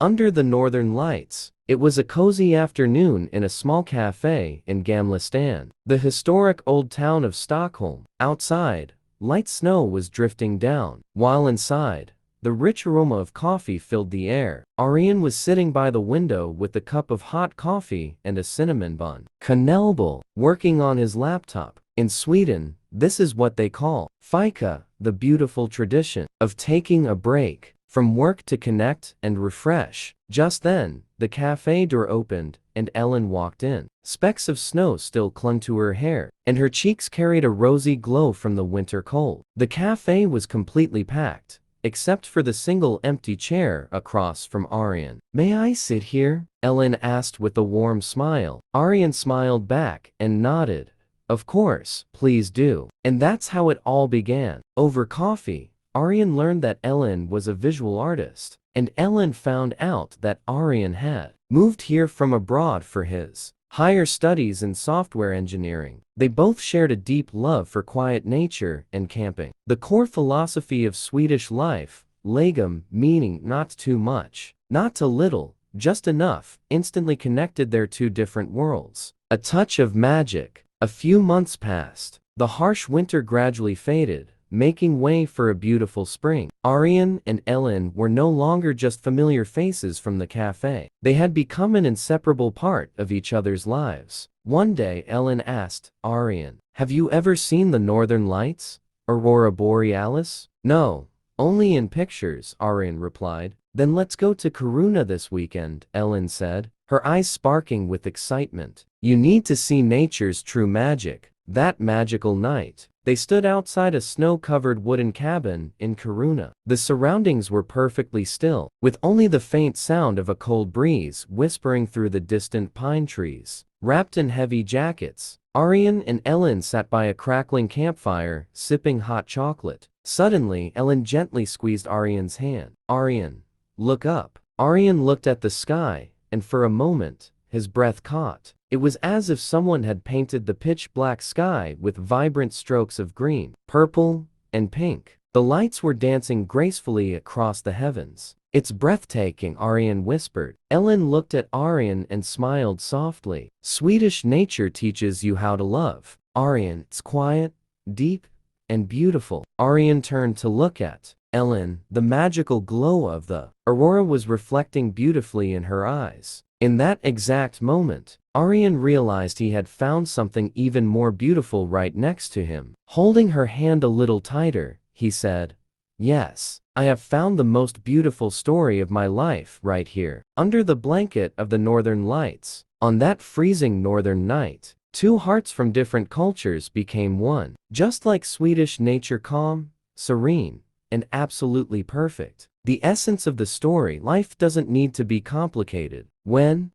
Under the northern lights, it was a cozy afternoon in a small cafe in Gamla stan, the historic old town of Stockholm. Outside, light snow was drifting down, while inside, the rich aroma of coffee filled the air. Arian was sitting by the window with a cup of hot coffee and a cinnamon bun. Kanelbull, working on his laptop. In Sweden, this is what they call fika, the beautiful tradition of taking a break from work to connect and refresh. Just then, the cafe door opened, and Ellen walked in. Specks of snow still clung to her hair, and her cheeks carried a rosy glow from the winter cold. The cafe was completely packed, except for the single empty chair across from Arian. "May I sit here?" Ellen asked with a warm smile. Arian smiled back and nodded. "Of course, please do." And that's how it all began. Over coffee, Arian learned that Ellen was a visual artist, and Ellen found out that Arian had moved here from abroad for his higher studies in software engineering. They both shared a deep love for quiet nature and camping. The core philosophy of Swedish life, lagom, meaning not too much, not too little, just enough, instantly connected their two different worlds. A touch of magic. A few months passed. The harsh winter gradually faded, making way for a beautiful spring. Arian and Ellen were no longer just familiar faces from the cafe. They had become an inseparable part of each other's lives. One day Ellen asked Arian, "Have you ever seen the Northern Lights? Aurora Borealis?" "No, only in pictures," Arian replied. "Then let's go to Kiruna this weekend," Ellen said, her eyes sparkling with excitement. "You need to see nature's true magic." That magical night, they stood outside a snow-covered wooden cabin in Kiruna. The surroundings were perfectly still, with only the faint sound of a cold breeze whispering through the distant pine trees. Wrapped in heavy jackets, Arian and Ellen sat by a crackling campfire, sipping hot chocolate. Suddenly, Ellen gently squeezed Arian's hand. "Arian, look up." Arian looked at the sky, and for a moment, his breath caught. It was as if someone had painted the pitch-black sky with vibrant strokes of green, purple, and pink. The lights were dancing gracefully across the heavens. "It's breathtaking," Arian whispered. Ellen looked at Arian and smiled softly. "Swedish nature teaches you how to love, Arian. It's quiet, deep, and beautiful." Arian turned to look at Ellen. The magical glow of the aurora was reflecting beautifully in her eyes. In that exact moment, Arian realized he had found something even more beautiful right next to him. Holding her hand a little tighter, he said, "Yes, I have found the most beautiful story of my life right here, under the blanket of the Northern Lights." On that freezing northern night, two hearts from different cultures became one. Just like Swedish nature, calm, serene, and absolutely perfect. The essence of the story: life doesn't need to be complicated. When